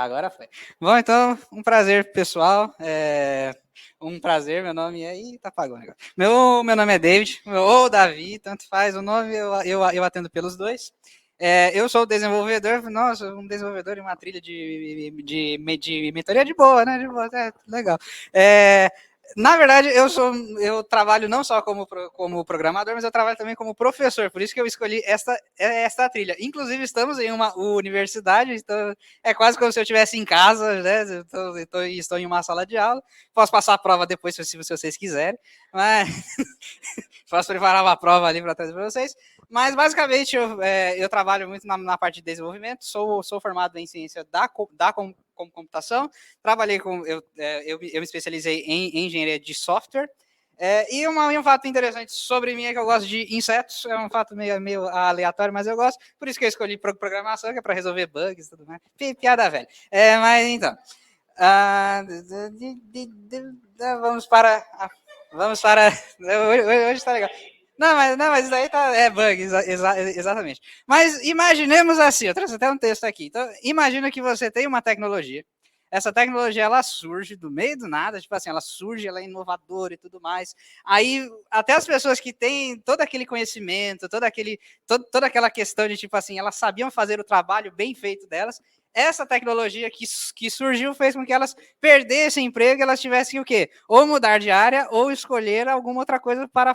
Agora foi. Bom, então, um prazer, pessoal. Um prazer, meu nome é... Ih, tá apagando agora. Meu nome é David, ou Davi, tanto faz o nome, eu atendo pelos dois. Eu sou desenvolvedor, nossa, um desenvolvedor em uma trilha de mentoria de boa, né? De boa, legal. Na verdade, eu trabalho não só como programador, mas eu trabalho também como professor, por isso que eu escolhi esta trilha. Inclusive, estamos em uma universidade, então é quase como se eu estivesse em casa, né? Estou em uma sala de aula. Posso passar a prova depois, se vocês quiserem, mas posso preparar uma prova ali para trazer para vocês. Mas, basicamente, eu trabalho muito na parte de desenvolvimento, sou formado em ciência da computação, trabalhei eu me especializei em engenharia de software, e um fato interessante sobre mim é que eu gosto de insetos, é um fato meio aleatório, mas eu gosto, por isso que eu escolhi programação, que é para resolver bugs e tudo mais. Piada velha. Mas, então, vamos para... Hoje está legal. Não, mas isso aí é bug, exatamente. Mas imaginemos assim, eu trouxe até um texto aqui. Então, imagina que você tem uma tecnologia. Essa tecnologia, ela surge do meio do nada, tipo assim, ela surge, ela é inovadora e tudo mais. Aí, até as pessoas que têm todo aquele conhecimento, toda aquela questão de, tipo assim, elas sabiam fazer o trabalho bem feito delas, essa tecnologia que surgiu fez com que elas perdessem emprego e elas tivessem o quê? Ou mudar de área ou escolher alguma outra coisa para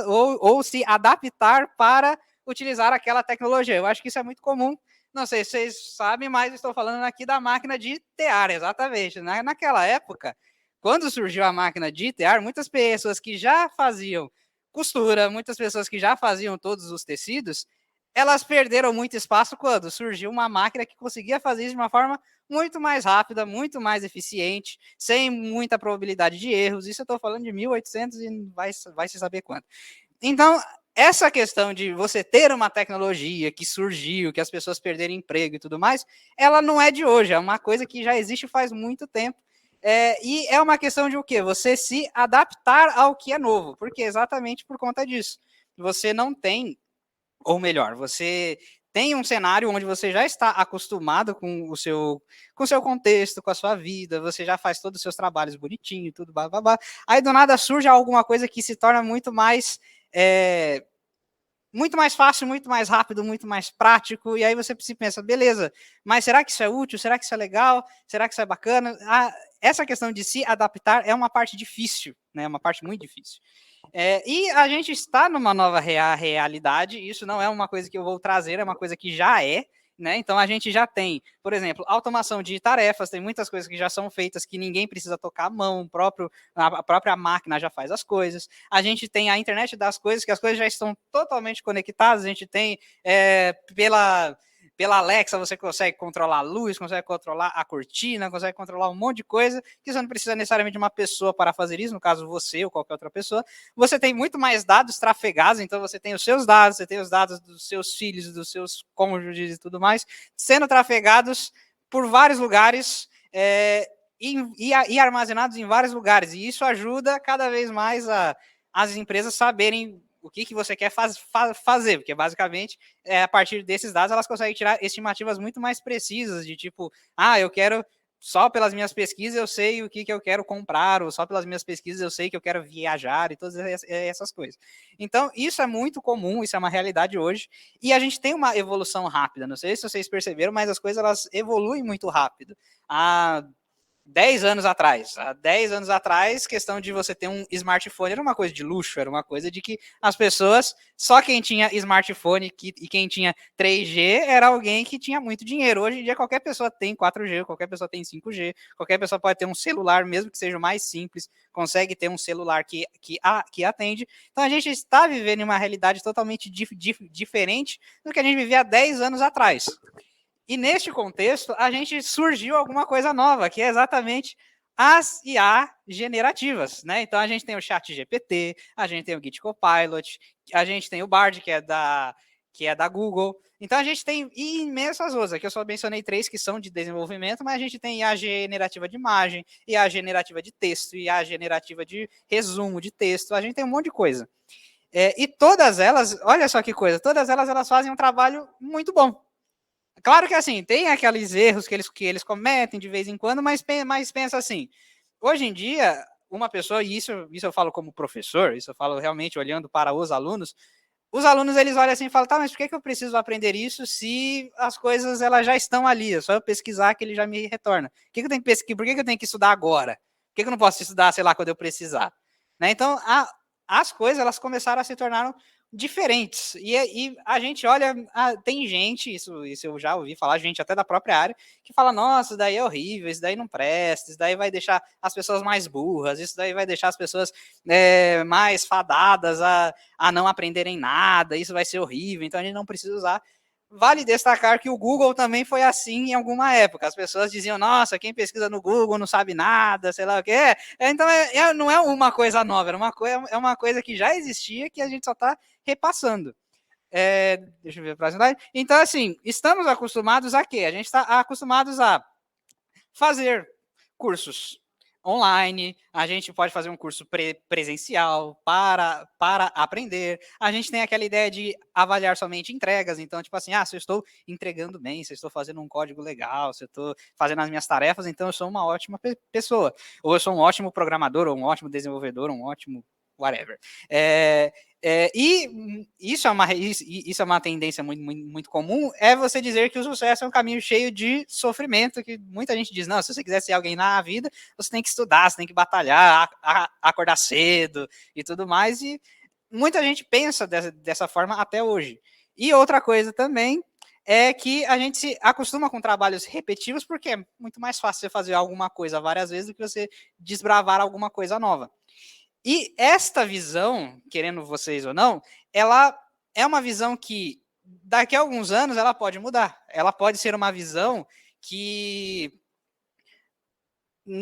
ou se adaptar para utilizar aquela tecnologia. Eu acho que isso é muito comum. Não sei se vocês sabem, mas estou falando aqui da máquina de tear, exatamente. Naquela época, quando surgiu a máquina de tear, muitas pessoas que já faziam costura, muitas pessoas que já faziam todos os tecidos, elas perderam muito espaço quando surgiu uma máquina que conseguia fazer isso de uma forma muito mais rápida, muito mais eficiente, sem muita probabilidade de erros. Isso eu estou falando de 1800 e vai se saber quanto. Então, essa questão de você ter uma tecnologia que surgiu, que as pessoas perderam emprego e tudo mais, ela não é de hoje, é uma coisa que já existe faz muito tempo. E é uma questão de o quê? Você se adaptar ao que é novo, porque exatamente por conta disso. Você não tem, ou melhor, você tem um cenário onde você já está acostumado com o seu contexto, com a sua vida, você já faz todos os seus trabalhos bonitinho, tudo babá. Aí do nada surge alguma coisa que se torna muito mais fácil, muito mais rápido, muito mais prático, e aí você se pensa, beleza, mas será que isso é útil? Será que isso é legal? Será que isso é bacana? Essa questão de se adaptar é uma parte difícil, né? Uma parte muito difícil. E a gente está numa nova realidade, isso não é uma coisa que eu vou trazer, é uma coisa que já é, né? Então a gente já tem, por exemplo, automação de tarefas, tem muitas coisas que já são feitas que ninguém precisa tocar a mão, a própria máquina já faz as coisas. A gente tem a internet das coisas, que as coisas já estão totalmente conectadas, a gente tem pela Alexa você consegue controlar a luz, consegue controlar a cortina, consegue controlar um monte de coisa, que você não precisa necessariamente de uma pessoa para fazer isso, no caso você ou qualquer outra pessoa. Você tem muito mais dados trafegados, então você tem os seus dados, você tem os dados dos seus filhos, dos seus cônjuges e tudo mais, sendo trafegados por vários lugares e armazenados em vários lugares. E isso ajuda cada vez mais as empresas saberem o que você quer fazer, porque basicamente, a partir desses dados, elas conseguem tirar estimativas muito mais precisas, de tipo, eu quero, só pelas minhas pesquisas eu sei o que eu quero comprar, ou só pelas minhas pesquisas eu sei que eu quero viajar, e todas essas coisas. Então, isso é muito comum, isso é uma realidade hoje, e a gente tem uma evolução rápida, não sei se vocês perceberam, mas as coisas elas evoluem muito rápido. Há 10 anos atrás. Há 10 anos atrás, questão de você ter um smartphone era uma coisa de luxo, era uma coisa de que as pessoas, só quem tinha smartphone e quem tinha 3G era alguém que tinha muito dinheiro. Hoje em dia, qualquer pessoa tem 4G, qualquer pessoa tem 5G, qualquer pessoa pode ter um celular, mesmo que seja o mais simples, consegue ter um celular que atende. Então, a gente está vivendo em uma realidade totalmente diferente do que a gente vivia há 10 anos atrás. E neste contexto, a gente surgiu alguma coisa nova, que é exatamente as IA generativas, né? Então a gente tem o Chat GPT, a gente tem o Git Copilot, a gente tem o Bard, que é da Google. Então a gente tem imensas outras. Aqui eu só mencionei 3 que são de desenvolvimento, mas a gente tem IA generativa de imagem, IA generativa de texto, IA generativa de resumo de texto, a gente tem um monte de coisa. E todas elas, olha só que coisa, todas elas fazem um trabalho muito bom. Claro que assim, tem aqueles erros que eles cometem de vez em quando, mas pensa assim, hoje em dia, uma pessoa, e isso eu falo como professor, isso eu falo realmente olhando para os alunos eles olham assim e falam, tá, mas por que eu preciso aprender isso se as coisas elas já estão ali, é só eu pesquisar que ele já me retorna. Eu tenho que pesquisar, por que eu tenho que estudar agora? Por que eu não posso estudar, sei lá, quando eu precisar? Né? Então, as coisas elas começaram a se tornar diferentes. E a gente olha, tem gente, isso eu já ouvi falar, gente até da própria área, que fala, nossa, isso daí é horrível, isso daí não presta, isso daí vai deixar as pessoas mais burras, isso daí vai deixar as pessoas mais fadadas a não aprenderem nada, isso vai ser horrível, então a gente não precisa usar. Vale destacar que o Google também foi assim em alguma época. As pessoas diziam, nossa, quem pesquisa no Google não sabe nada, sei lá o quê. Então, não é uma coisa nova, é uma coisa que já existia, que a gente só está repassando. Deixa eu ver a próxima slide. Então, assim, estamos acostumados a quê? A gente está acostumados a fazer cursos online, a gente pode fazer um curso presencial para aprender. A gente tem aquela ideia de avaliar somente entregas, então, tipo assim, se eu estou entregando bem, se eu estou fazendo um código legal, se eu estou fazendo as minhas tarefas, então eu sou uma ótima pessoa. Ou eu sou um ótimo programador, ou um ótimo desenvolvedor, um ótimo whatever. E isso é uma tendência muito comum, é você dizer que o sucesso é um caminho cheio de sofrimento, que muita gente diz, não, se você quiser ser alguém na vida, você tem que estudar, você tem que batalhar, acordar cedo e tudo mais, e muita gente pensa dessa forma até hoje. E outra coisa também é que a gente se acostuma com trabalhos repetitivos, porque é muito mais fácil você fazer alguma coisa várias vezes do que você desbravar alguma coisa nova. E esta visão, querendo vocês ou não, ela é uma visão que daqui a alguns anos ela pode mudar. Ela pode ser uma visão que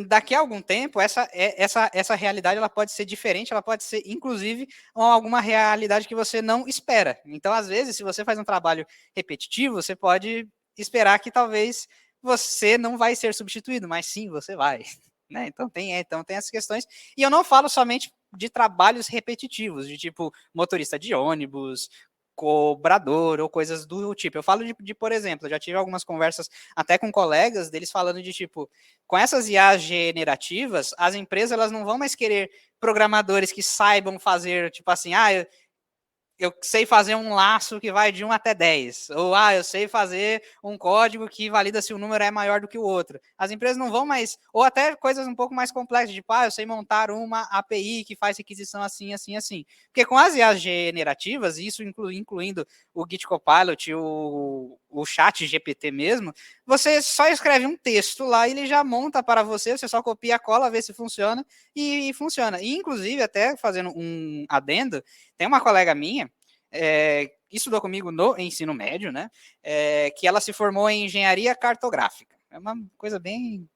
daqui a algum tempo essa realidade ela pode ser diferente, ela pode ser inclusive alguma realidade que você não espera. Então, às vezes, se você faz um trabalho repetitivo, você pode esperar que talvez você não vai ser substituído, mas sim, você vai. Né? Então tem essas questões. E eu não falo somente de trabalhos repetitivos, de tipo motorista de ônibus, cobrador ou coisas do tipo. Eu falo por exemplo, eu já tive algumas conversas até com colegas deles falando de tipo, com essas IAs generativas, as empresas elas não vão mais querer programadores que saibam fazer, tipo assim, eu sei fazer um laço que vai de 1 até 10. Ou, eu sei fazer um código que valida se o número é maior do que o outro. As empresas não vão mais, ou até coisas um pouco mais complexas, tipo, eu sei montar uma API que faz requisição assim, assim, assim. Porque com as IAs generativas, isso incluindo o Git Copilot, o chat GPT mesmo, você só escreve um texto lá e ele já monta para você, você só copia, cola, vê se funciona e funciona. E, inclusive, até fazendo um adendo, tem uma colega minha, estudou comigo no ensino médio, né? Que ela se formou em engenharia cartográfica. É uma coisa bem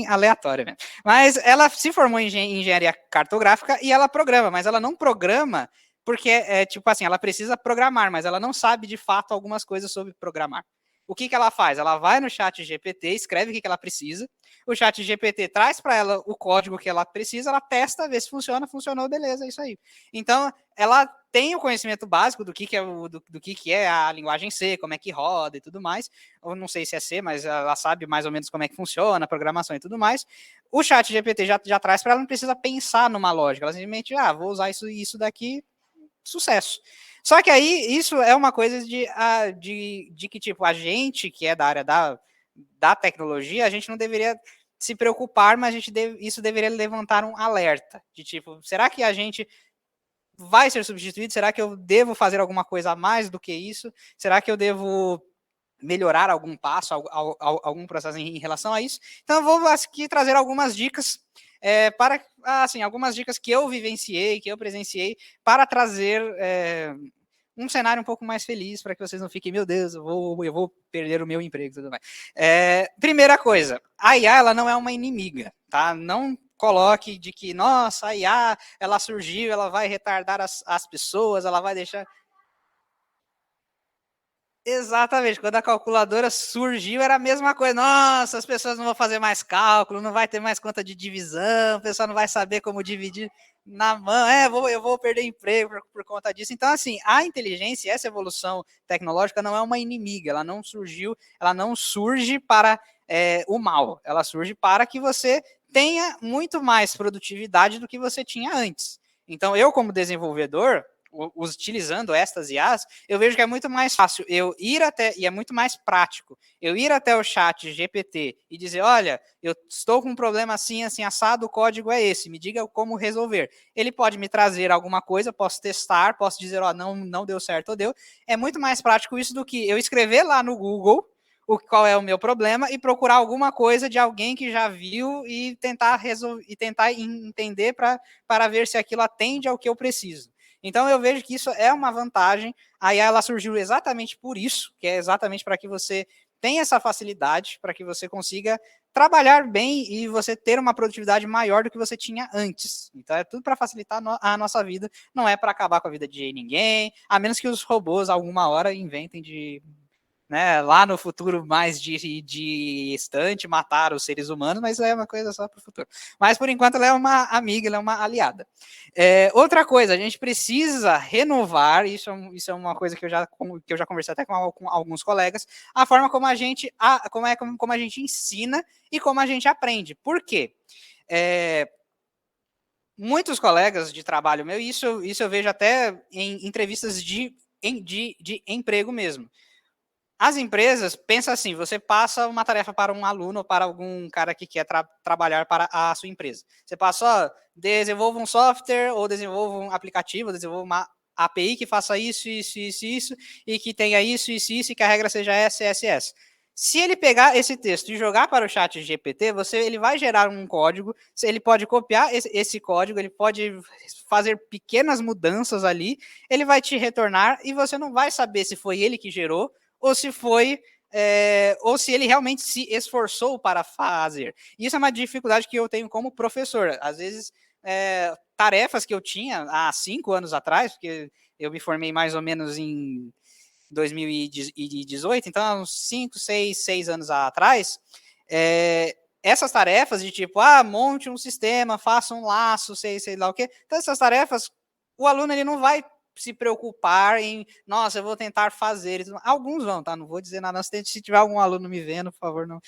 aleatória mesmo. Mas ela se formou em engenharia cartográfica e ela programa, mas ela não programa porque tipo assim, ela precisa programar, mas ela não sabe de fato algumas coisas sobre programar. O que ela faz? Ela vai no chat GPT, escreve o que ela precisa, o chat GPT traz para ela o código que ela precisa, ela testa, vê se funciona, funcionou, beleza, é isso aí. Então, ela tem o conhecimento básico do que é a linguagem C, como é que roda e tudo mais. Eu não sei se é C, mas ela sabe mais ou menos como é que funciona, a programação e tudo mais. O chat GPT já traz para ela, não precisa pensar numa lógica, ela simplesmente, vou usar isso daqui, sucesso. Só que aí, isso é uma coisa de que, tipo, a gente que é da área da tecnologia, a gente não deveria se preocupar, mas isso deveria levantar um alerta, de tipo, será que a gente vai ser substituído? Será que eu devo fazer alguma coisa a mais do que isso? Será que eu devo melhorar algum passo, algum processo em relação a isso? Então, eu vou aqui trazer algumas dicas algumas dicas que eu vivenciei, que eu presenciei, para trazer um cenário um pouco mais feliz, para que vocês não fiquem, meu Deus, eu vou perder o meu emprego e tudo mais. Primeira coisa, a IA ela não é uma inimiga, tá? Não coloque de que, nossa, a IA, ela surgiu, ela vai retardar as pessoas, ela vai deixar... Exatamente, quando a calculadora surgiu era a mesma coisa. Nossa, as pessoas não vão fazer mais cálculo, não vai ter mais conta de divisão, o pessoal não vai saber como dividir na mão. Eu vou perder emprego por conta disso. Então, assim, a inteligência, essa evolução tecnológica não é uma inimiga, ela não surgiu, ela não surge para o mal, ela surge para que você tenha muito mais produtividade do que você tinha antes. Então, eu, como desenvolvedor, utilizando estas IAs, eu vejo que é muito mais fácil eu ir até, e é muito mais prático, eu ir até o chat GPT e dizer, olha, eu estou com um problema assim, assim, assado, o código é esse, me diga como resolver. Ele pode me trazer alguma coisa, posso testar, posso dizer, ó, não deu certo ou deu. É muito mais prático isso do que eu escrever lá no Google qual é o meu problema e procurar alguma coisa de alguém que já viu e tentar resolver e tentar entender para ver se aquilo atende ao que eu preciso. Então eu vejo que isso é uma vantagem. A IA ela surgiu exatamente por isso, que é exatamente para que você tenha essa facilidade, para que você consiga trabalhar bem e você ter uma produtividade maior do que você tinha antes. Então é tudo para facilitar a nossa vida, não é para acabar com a vida de ninguém, a menos que os robôs alguma hora inventem de, né, lá no futuro mais distante, matar os seres humanos, mas é uma coisa só para o futuro. Mas, por enquanto, ela é uma amiga, ela é uma aliada. Outra coisa, a gente precisa renovar, isso é uma coisa que eu já conversei até com alguns colegas, a forma como a gente, como a gente ensina e como a gente aprende. Por quê? Muitos colegas de trabalho meu, isso eu vejo até em entrevistas de emprego mesmo. As empresas pensam assim, você passa uma tarefa para um aluno ou para algum cara que quer trabalhar para a sua empresa. Você passa, ó, desenvolva um software, ou desenvolva um aplicativo, ou desenvolva uma API que faça isso, e que tenha isso, e que a regra seja essa, essa e essa. Se ele pegar esse texto e jogar para o chat GPT, ele vai gerar um código, ele pode copiar esse código, ele pode fazer pequenas mudanças ali, ele vai te retornar e você não vai saber se foi ele que gerou, ou se foi, ou se ele realmente se esforçou para fazer. Isso é uma dificuldade que eu tenho como professor. Às vezes, tarefas que eu tinha há 5 anos atrás, porque eu me formei mais ou menos em 2018, então há uns 5, 6 anos atrás, essas tarefas de tipo, monte um sistema, faça um laço, sei lá o quê. Então, essas tarefas, o aluno ele não vai se preocupar em, nossa, eu vou tentar fazer. Alguns vão, tá? Não vou dizer nada. Se tiver algum aluno me vendo, por favor, não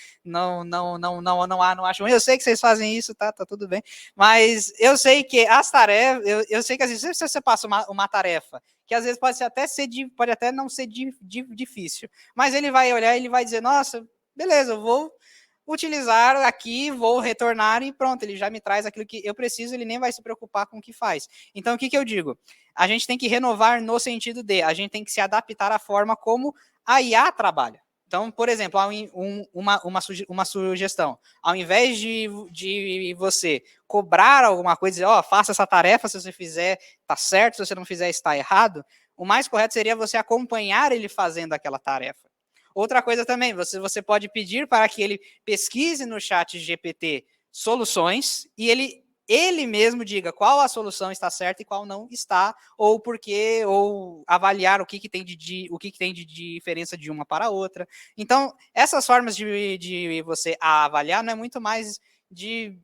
acho ruim. Eu sei que vocês fazem isso, tá tudo bem. Mas eu sei que as tarefas, eu sei que às vezes se você passa uma tarefa, que às vezes pode até não ser difícil, mas ele vai olhar e ele vai dizer, nossa, beleza, eu vou utilizar aqui, vou retornar e pronto, ele já me traz aquilo que eu preciso, ele nem vai se preocupar com o que faz. Então, o que eu digo? A gente tem que renovar no sentido de, a gente tem que se adaptar à forma como a IA trabalha. Então, por exemplo, uma sugestão. Ao invés de você cobrar alguma coisa, dizer, faça essa tarefa, se você fizer, tá certo, se você não fizer, está errado, o mais correto seria você acompanhar ele fazendo aquela tarefa. Outra coisa também, você pode pedir para que ele pesquise no chat GPT soluções e ele mesmo diga qual a solução está certa e qual não está, ou porque, ou avaliar o que tem de diferença de uma para a outra. Então, essas formas de você avaliar não é muito mais de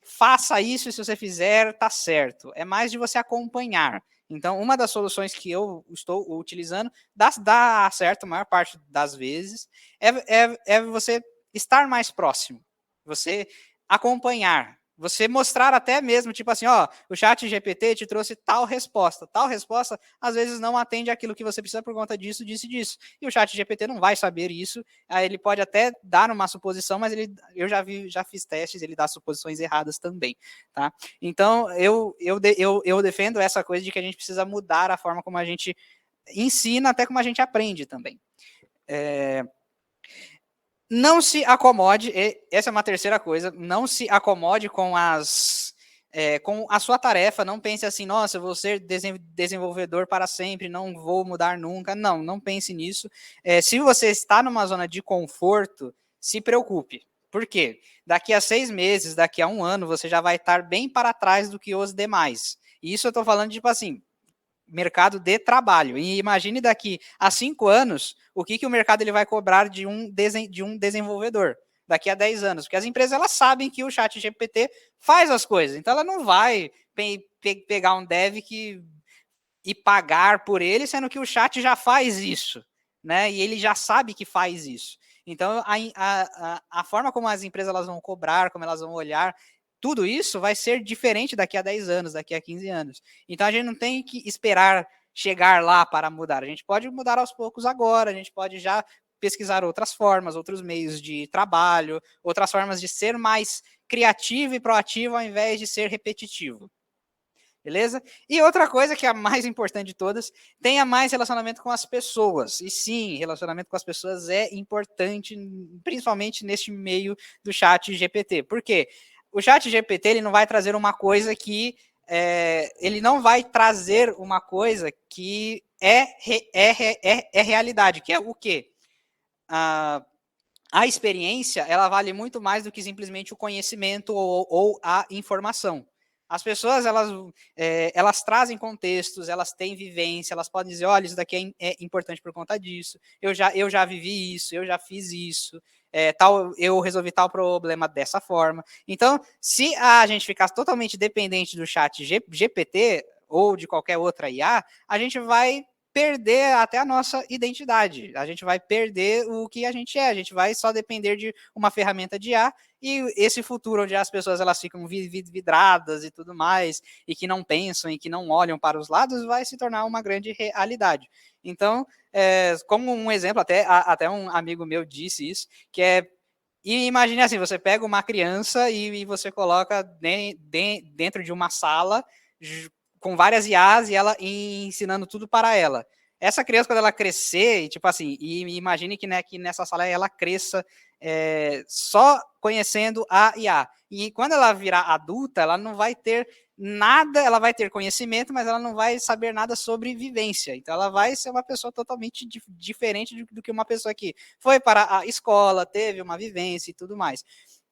faça isso, se você fizer, tá certo. É mais de você acompanhar. Então, uma das soluções que eu estou utilizando, dá certo a maior parte das vezes, é você estar mais próximo. Você acompanhar. Você mostrar até mesmo, tipo assim, o chat GPT te trouxe tal resposta. Tal resposta, às vezes, não atende aquilo que você precisa por conta disso, disso e disso. E o chat GPT não vai saber isso. Aí ele pode até dar uma suposição, mas eu já fiz testes, ele dá suposições erradas também, tá? Então, eu defendo essa coisa de que a gente precisa mudar a forma como a gente ensina, até como a gente aprende também. Não se acomode, essa é uma terceira coisa, não se acomode com a sua tarefa, não pense assim, nossa, eu vou ser desenvolvedor para sempre, não vou mudar nunca. Não pense nisso. Se você está numa zona de conforto, se preocupe. Por quê? Daqui a 6 meses, daqui a 1 ano, você já vai estar bem para trás do que os demais. E isso eu estou falando, tipo assim, mercado de trabalho. E imagine daqui a 5 anos, o que o mercado ele vai cobrar de um desenvolvedor daqui a 10 anos. Porque as empresas elas sabem que o ChatGPT faz as coisas. Então, ela não vai pegar um dev e pagar por ele, sendo que o chat já faz isso, né? E ele já sabe que faz isso. Então, a forma como as empresas elas vão cobrar, como elas vão olhar, tudo isso vai ser diferente daqui a 10 anos, daqui a 15 anos. Então, a gente não tem que esperar chegar lá para mudar. A gente pode mudar aos poucos agora, a gente pode já pesquisar outras formas, outros meios de trabalho, outras formas de ser mais criativo e proativo ao invés de ser repetitivo. Beleza? E outra coisa que é a mais importante de todas, tenha mais relacionamento com as pessoas. E sim, relacionamento com as pessoas é importante, principalmente neste meio do chat GPT. Por quê? O chat GPT ele não vai trazer uma coisa que ele não vai trazer uma coisa que é realidade, que é o quê? A experiência ela vale muito mais do que simplesmente o conhecimento ou a informação. As pessoas elas trazem contextos, elas têm vivência, elas podem dizer, olha, isso daqui é importante por conta disso, eu já vivi isso, eu já fiz isso, eu resolvi tal problema dessa forma. Então, se a gente ficar totalmente dependente do chat GPT ou de qualquer outra IA, a gente vai perder até a nossa identidade. A gente vai perder o que a gente vai só depender de uma ferramenta de IA e esse futuro onde as pessoas elas ficam vidradas e tudo mais e que não pensam e que não olham para os lados vai se tornar uma grande realidade. Então, como um exemplo, até um amigo meu disse isso, que e imagine assim, você pega uma criança e você coloca dentro de uma sala com várias IAs e ela ensinando tudo para ela. Essa criança, quando ela crescer, tipo assim, e imagine que, né, que nessa sala ela cresça só conhecendo a IA. E quando ela virar adulta, ela não vai ter nada, ela vai ter conhecimento, mas ela não vai saber nada sobre vivência. Então ela vai ser uma pessoa totalmente diferente do que uma pessoa que foi para a escola, teve uma vivência e tudo mais.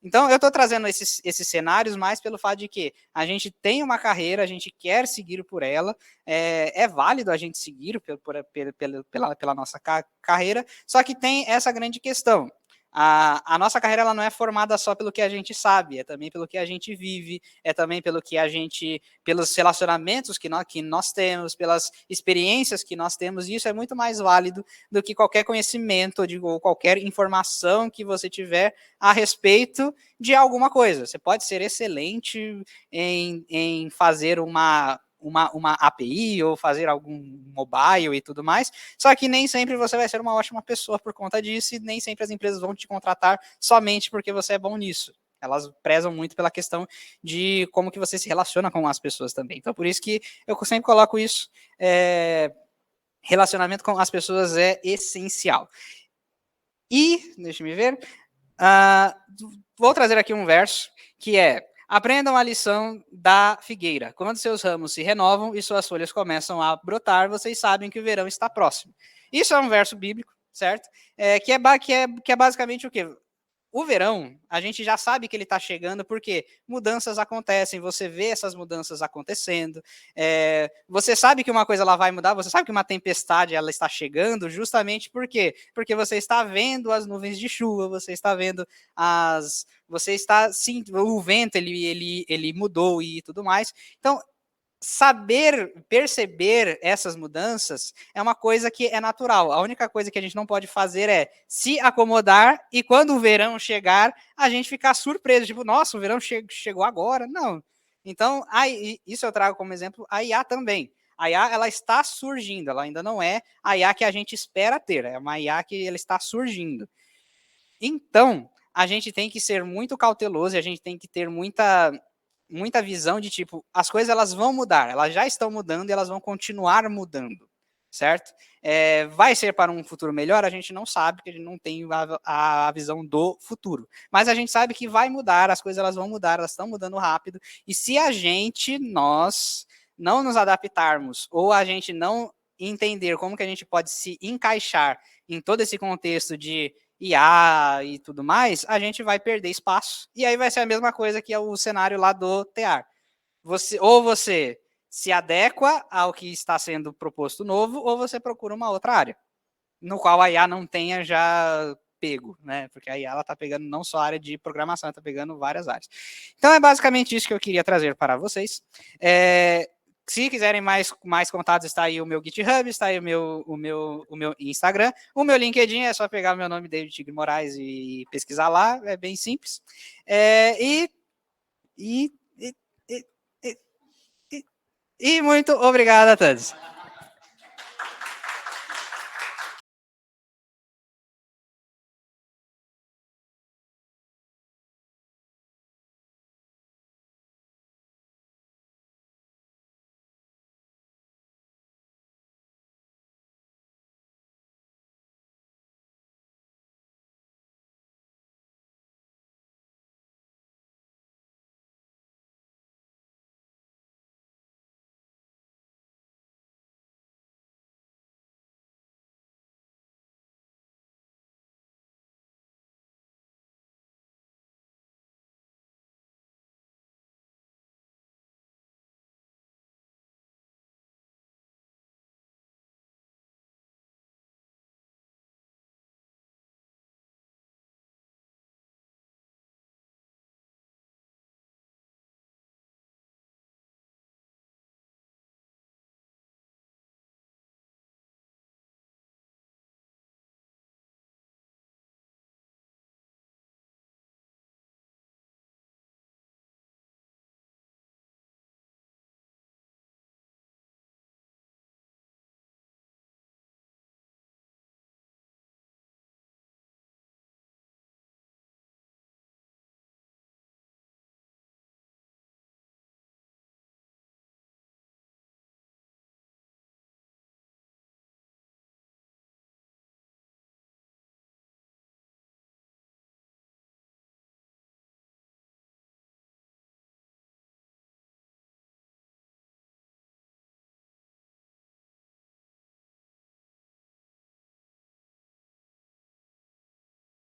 Então, eu estou trazendo esses cenários mais pelo fato de que a gente tem uma carreira, a gente quer seguir por ela, é válido a gente seguir pela nossa carreira, só que tem essa grande questão. A nossa carreira ela não é formada só pelo que a gente sabe, é também pelo que a gente vive, é também pelos relacionamentos que nós temos, pelas experiências que nós temos, e isso é muito mais válido do que qualquer conhecimento ou qualquer informação que você tiver a respeito de alguma coisa. Você pode ser excelente em fazer uma API ou fazer algum mobile e tudo mais, só que nem sempre você vai ser uma ótima pessoa por conta disso e nem sempre as empresas vão te contratar somente porque você é bom nisso. Elas prezam muito pela questão de como que você se relaciona com as pessoas também. Então, por isso que eu sempre coloco isso, relacionamento com as pessoas é essencial. E, deixa eu ver, vou trazer aqui um verso que é: aprendam a lição da figueira. Quando seus ramos se renovam e suas folhas começam a brotar, vocês sabem que o verão está próximo. Isso é um verso bíblico, certo? Que é basicamente o quê? O verão, a gente já sabe que ele está chegando porque mudanças acontecem, você vê essas mudanças acontecendo, você sabe que uma coisa ela vai mudar, você sabe que uma tempestade ela está chegando justamente por quê? Porque você está vendo as nuvens de chuva, você está vendo sim, o vento ele mudou e tudo mais. Então, perceber essas mudanças é uma coisa que é natural. A única coisa que a gente não pode fazer é se acomodar e quando o verão chegar, a gente ficar surpreso, tipo, nossa, o verão chegou agora. Não. Então, isso eu trago como exemplo a IA também. A IA, ela está surgindo, ela ainda não é a IA que a gente espera ter, é uma IA que ela está surgindo. Então, a gente tem que ser muito cauteloso e a gente tem que ter muita visão de tipo, as coisas elas vão mudar, elas já estão mudando e elas vão continuar mudando, certo? Vai ser para um futuro melhor? A gente não sabe, porque a gente não tem a visão do futuro. Mas a gente sabe que vai mudar, as coisas elas vão mudar, elas estão mudando rápido. E se nós, não nos adaptarmos, ou a gente não entender como que a gente pode se encaixar em todo esse contexto de IA e tudo mais, a gente vai perder espaço. E aí vai ser a mesma coisa que é o cenário lá do TEAR. Você se adequa ao que está sendo proposto novo, ou você procura uma outra área, no qual a IA não tenha já pego, né? Porque a IA ela está pegando não só a área de programação, ela está pegando várias áreas. Então é basicamente isso que eu queria trazer para vocês. Se quiserem mais contatos, está aí o meu GitHub, está aí o meu Instagram. O meu LinkedIn é só pegar o meu nome, David Tigre Moraes, e pesquisar lá, é bem simples. E muito obrigado a todos.